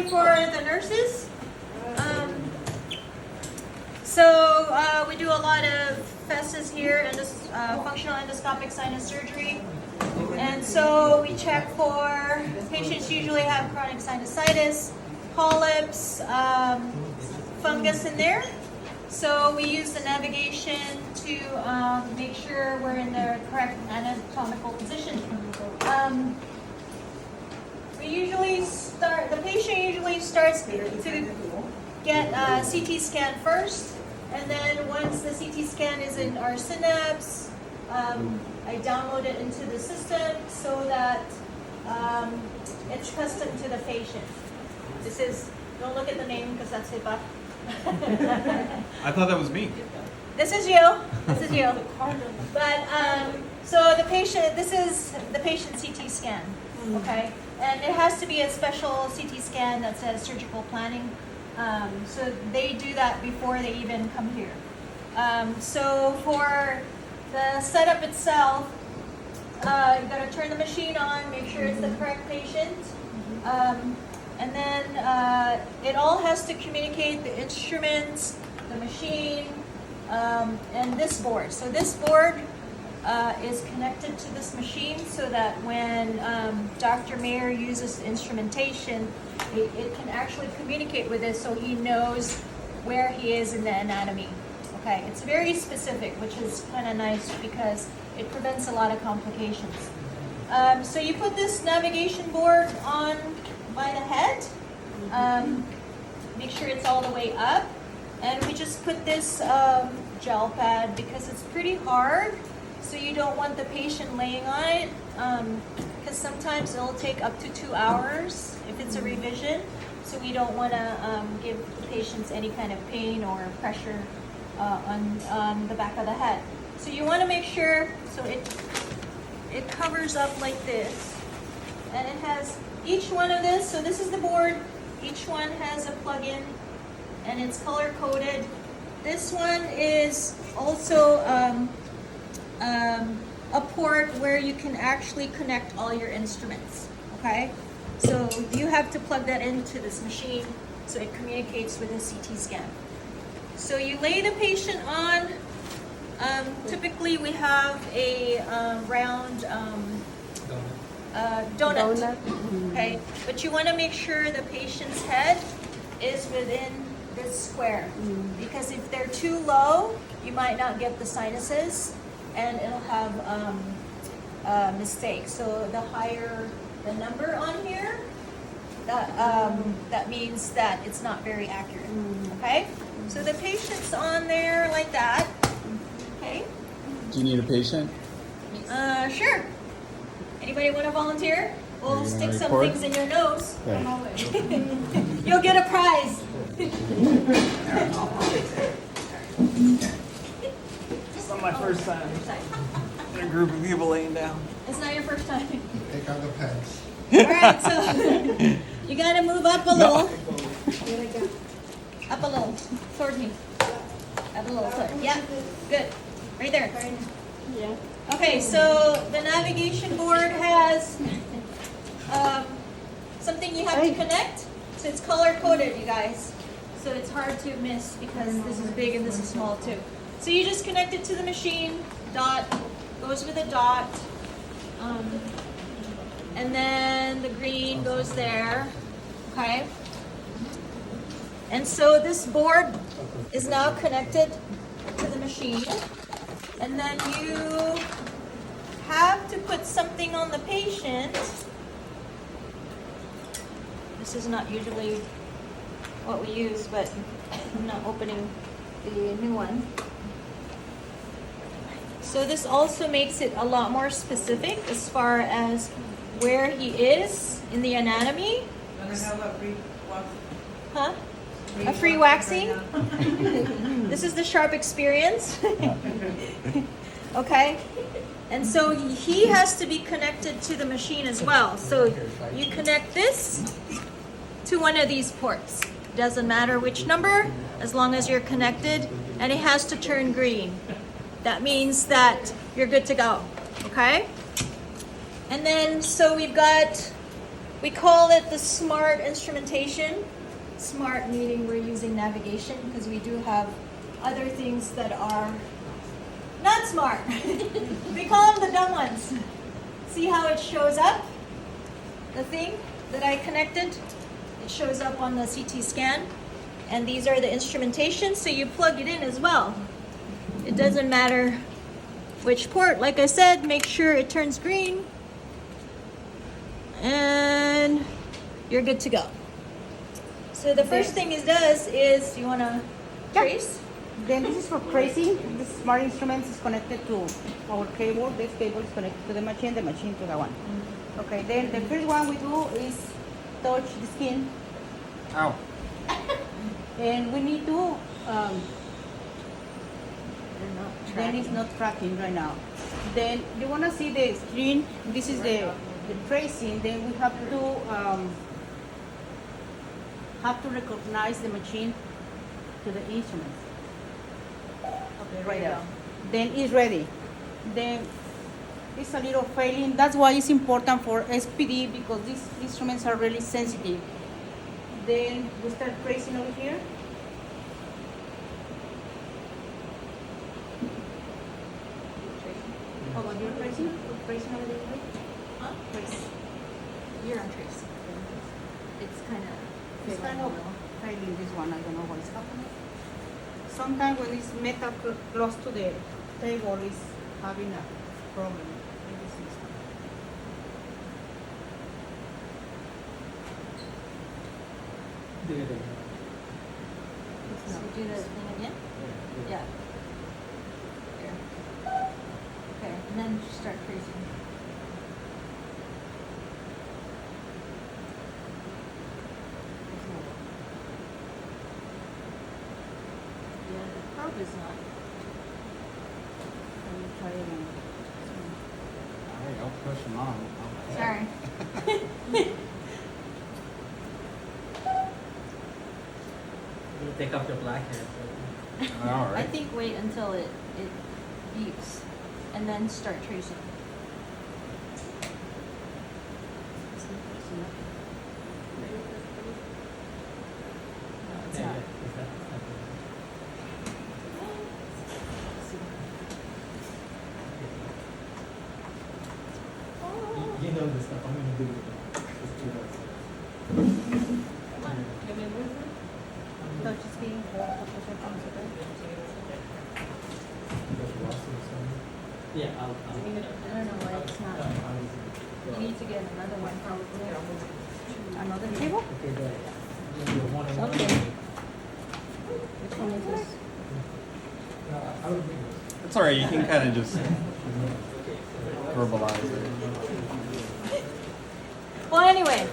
For the nurses. We do a lot of FESs here, and this functional endoscopic sinus surgery. And so we check for patients usually have chronic sinusitis, polyps, fungus in there. So we use the navigation to make sure we're in the correct anatomical position. The patient usually starts to get a CT scan first, and then once the CT scan is in our synapse, I download it into the system so that it's custom to the patient. This is, don't look at the name because that's HIPAA. I thought that was me. This is you. This is you. But so the patient, this is the patient CT scan, okay? And it has to be a special CT scan that says surgical planning. So they do that before they even come here. So for the setup itself, you got to turn the machine on, make sure it's the correct patient. And then it all has to communicate, the instruments, the machine, and this board. So this board is connected to this machine so that when Dr. Mayer uses instrumentation, it can actually communicate with this so he knows where he is in the anatomy. Okay, it's very specific, which is kind of nice because it prevents a lot of complications. So you put this navigation board on by the head, make sure it's all the way up, and we just put this gel pad because it's pretty hard. So you don't want the patient laying on it because sometimes it'll take up to 2 hours if it's a revision. So we don't want to give the patients any kind of pain or pressure on the back of the head. So you want to make sure, so it covers up like this. And it has each one of this, so this is the board. Each one has a plug-in and it's color-coded. This one is also a port where you can actually connect all your instruments, okay? So you have to plug that into this machine so it communicates with a CT scan. So you lay the patient on. Typically we have a round donut. Okay? But you want to make sure the patient's head is within this square. Because if they're too low, you might not get the sinuses and it'll have mistakes. So the higher the number on here, that means that it's not very accurate. Okay? So the patient's on there like that. Okay? Do you need a patient? Sure. Anybody want to volunteer? We'll You stick wanna some record? things in your nose. Okay. You'll get a prize. It's not my first time in a group of people laying down. It's not your first time. Take out the pens. All right, so you got to move up a little. Up a little. Toward me. Up a little. Yeah. Good. Right there. Yeah. Okay, so the navigation board has something you have to connect. So it's color coded, you guys. So it's hard to miss because this is big and this is small too. So you just connect it to the machine. Dot goes with a dot. And then the green goes there. Okay. And so this board is now connected to the machine. And then you have to put something on the patient. This is not usually what we use, but I'm not opening the new one. So this also makes it a lot more specific as far as where he is in the anatomy. Huh? A free waxing? This is the Sharp Experience. Okay? And so he has to be connected to the machine as well. So you connect this to one of these ports. Doesn't matter which number, as long as you're connected, and it has to turn green. That means that you're good to go. Okay? And then, so we've got We call it the smart instrumentation. Smart meaning we're using navigation because we do have other things that are not smart. We call them the dumb ones. See how it shows up? The thing that I connected, it shows up on the CT scan. And these are the instrumentation, so you plug it in as well. It doesn't matter which port. Like I said, make sure it turns green. And you're good to go. So the first thing it does is, you want to trace? Then this is for tracing. This smart instrument is connected to our cable. This cable is connected to the machine to the one. Okay, then the first one we do is touch the skin. Ow. And we need to, then it's not tracking right now. Then you want to see the screen. This is the tracing. Then we have to recognize the machine to the instruments. Okay, right there. Then it's ready. Then it's a little failing. That's why it's important for SPD because these instruments are really sensitive. Then we start tracing over here. Oh, but you're tracing? Tracing over there? Huh? Trace. You're on trace. It's kind of Failing this one. I don't know what is happening. Sometimes when it's metal close to the table, it's having a problem with the system. So do the thing again? Yeah. Here. Okay, and then just start tracing. Yeah, the probe is not. I will try again. All right, I'll push them on. Sorry. You take off your black hair. All I right. think wait until it beeps and then start tracing. No, it's not. You know this stuff. I'm gonna do it. Just do this. Come on. Give me a movement. Touch screen. Yeah, I don't know why it's not. You need to get another one probably. Another table? Okay, good. One and one. Okay. Which one is this? I would make this. It's all right. You can kind of just verbalize it. Well, anyway,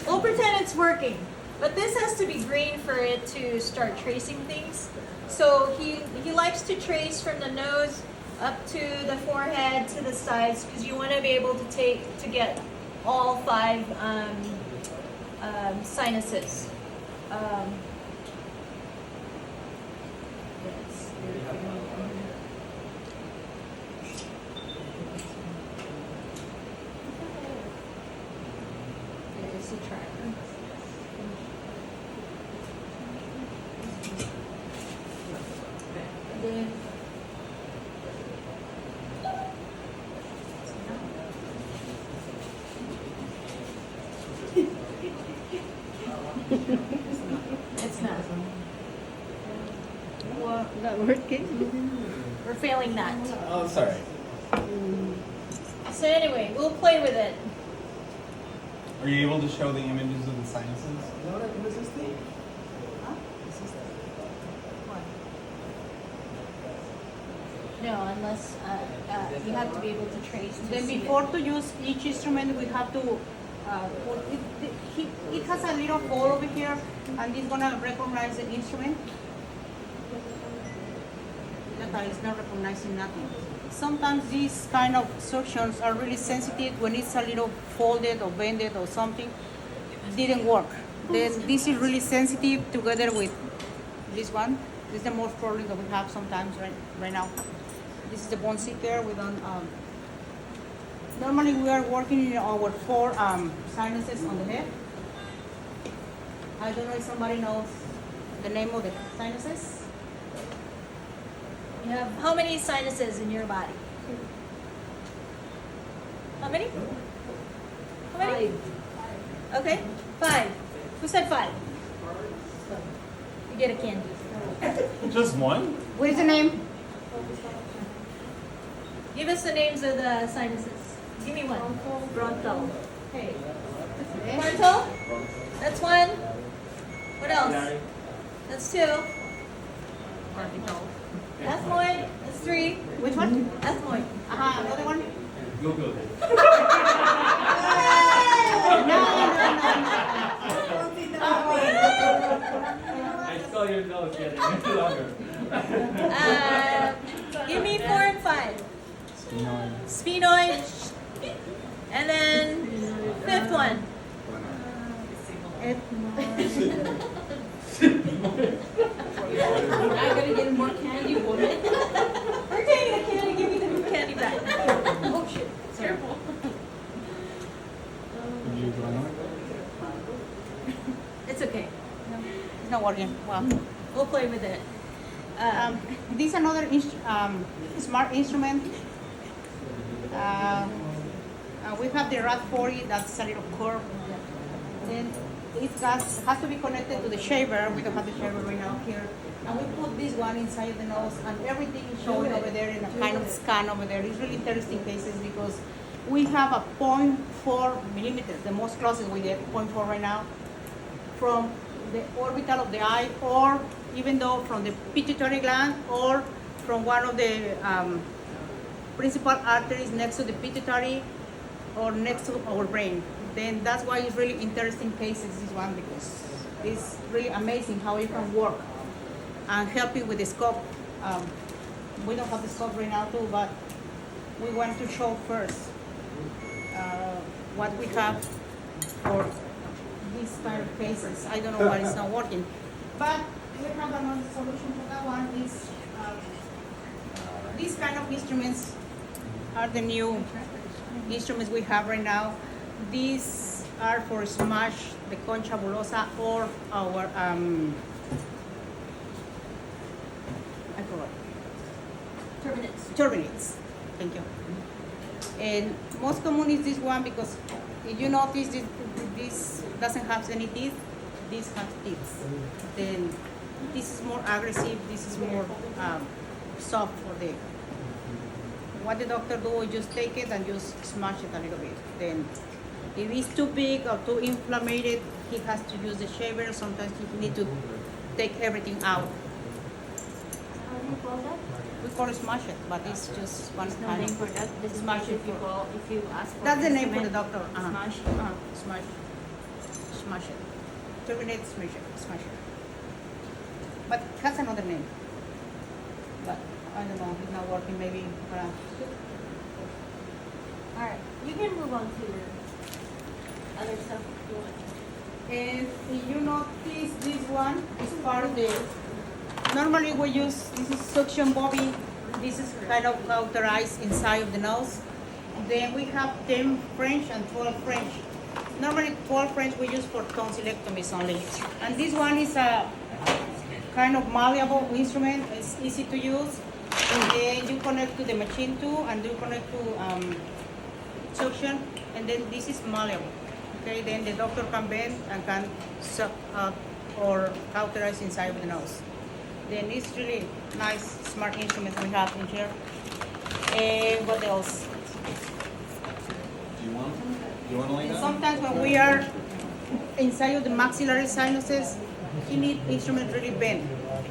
we'll pretend it's working. But this has to be green for it to start tracing things. So he likes to trace from the nose up to the forehead to the sides because you want to be able to get all 5 sinuses. Yes. There's the tracker. Then it's not. Well, That working? we're failing that. Oh, sorry. So anyway, we'll play with it. Are you able to show the images of the sinuses? No, unless you have to be able to trace. To Then see before it. to use each instrument, we have to put it has a little hole over here, and it's gonna recognize the instrument. Look, it's not recognizing nothing. Sometimes these kind of suctions are really sensitive when it's a little folded or bended or something. Didn't work. Then this is really sensitive together with this one. This is the most problem that we have sometimes right now. This is the bone seeker. We don't Normally we are working in our 4 sinuses on the head. I don't know if somebody knows the name of the sinuses. You have how many sinuses in your body? How many? How many? Okay, 5. Who said 5? You get a candy. Just one? What is the name? Give us the names of the sinuses. Give me one. Frontal. Okay. Frontal? That's 1. What else? That's 2. Orbital. Ethmoid? That's 3. Which one? Ethmoid. Another one? Go, go. No. I saw your nose getting longer. Give me 4 and 5. Sphenoid. Sphenoid. And then 5th one. I'm gonna get more candy, woman. We're taking the candy. Give me the candy back. Oh shit. Careful. Did you run out? It's okay. It's not working. Well, We'll play with it. this is another smart instrument. We have the RAD40, that's a little curve. Then it has to be connected to the shaver. We don't have the shaver right now here. And we put this one inside the nose, and everything is showing over there in a kind of scan over there. It's really interesting cases because we have a 0.4 millimeters, the most closest we get, 0.4 right now, from the orbital of the eye, or even though from the pituitary gland, or from one of the principal arteries next to the pituitary or next to our brain. Then that's why it's really interesting cases, this one, because it's really amazing how you can work and help you with the scope. We don't have the scope right now too, but we want to show first what we have for these kind of cases. I don't know why it's not working, but we have another solution for that one. Is these kind of instruments are the new instruments we have right now. These are for SMASH, the concha bullosa, or our I forgot. Turbinates. Thank you. And most common is this one because if you notice this doesn't have any teeth, this has teeth. Then this is more aggressive, this is more soft for the. What the doctor do is just take it and just smash it a little bit. Then if it's too big or too inflamed, he has to use the shaver. Sometimes he need to take everything out. How do you call that? We call it smash it, but it's just one There's no kind name of for that. This is smash if it you for- call, if you ask for. That's the name for the instrument, doctor. Smash. Smash. Smash it. Terminate, smash it. Smash it. But it has another name. But I don't know, it's not working. Maybe. Alright, you can move on to other stuff if you want. And if you notice, this one is part of the. Normally we use this is suction bobby. This is kind of cauterized inside of the nose. Then we have 10 French and 12 French. Normally 12 French we use for tonsillectomies only. And this one is a kind of malleable instrument. It's easy to use. And then you connect to the machine too, and you connect to suction. And then this is malleable. Okay, then the doctor can bend and can suck up or cauterize inside of the nose. Then it's really nice, smart instrument we have in here. And what else? Do you want to lay And down? sometimes when we are inside of the maxillary sinuses, he need instrument really bend.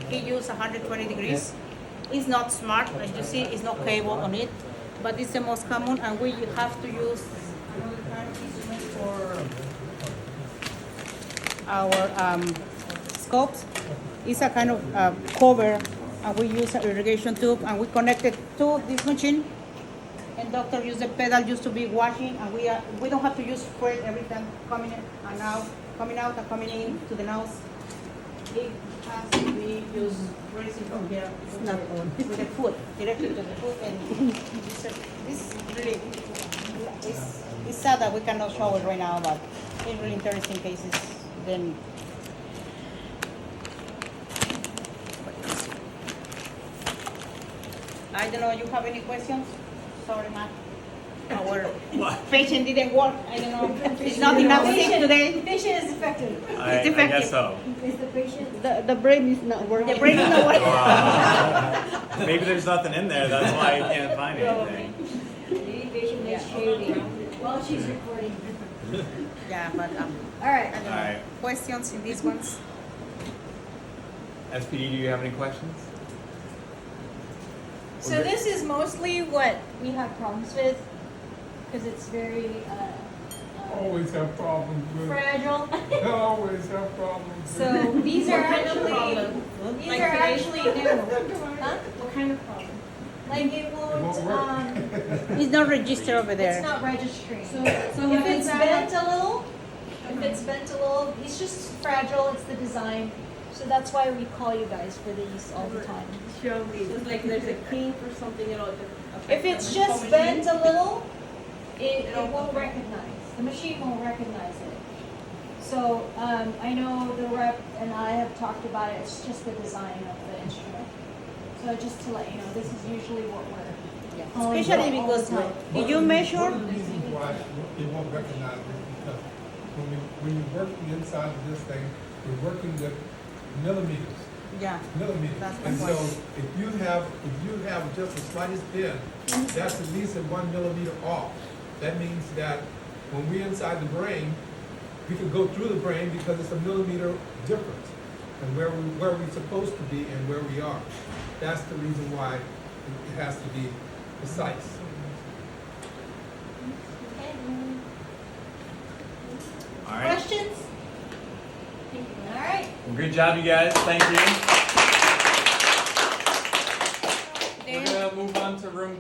He use 120 degrees. It's not smart, as you see, it's no cable on it, but it's the most common, and we have to use another kind of instrument for our scopes. It's a kind of cover, and we use an irrigation tube, and we connect it to this machine. And doctor use the pedal used to be washing, and we don't have to use fluid every time coming in and out, coming out and coming in to the nose. It has to be used very simple here. It's not on with the foot, directly to the foot, and this really it's sad that we cannot show it right now, but it's really interesting cases. Then. I don't know, you have any questions? Sorry, Matt. Our patient didn't work. I don't know. It's not enough sick today. The patient is effective. I guess so. Is the patient? The brain is not working. The brain is not working. Maybe there's nothing in there. That's why you can't find anything. Maybe patient is shady. While she's recording. Yeah, but All right. I don't know. All right. Questions in these ones? SPD, do you have any questions? So this is mostly what we have problems with, because it's very Always have problems with. fragile. Always have problems with. So these are What kind of actually problem? these Like are today? actually new. Huh? What kind of problem? Like it won't. won't work. It's not registered over It's there. not registering. So If it's bent a little, it's just fragile. It's the design. So that's why we call you guys for these all the time. Show me. So it's like there's a kink or something, you know. If it's just bent a little, it won't recognize. The machine won't recognize it. So I know the rep and I have talked about it. It's just the design of the instrument. So just to let you know, this is usually what we're calling Especially for all the because time. if you measure, One of the reasons why it won't recognize it is because when you're working inside of this thing, you're working with millimeters. yeah, Millimeters. That's the And so point. if you have just the slightest bend, that's at least a 1 millimeter off. That means that when we're inside the brain, we can go through the brain because it's a millimeter difference and where we're supposed to be and where we are. That's the reason why it has to be precise. All right. Questions? All right. Well, good job, you guys. Thank you. We're gonna move on to room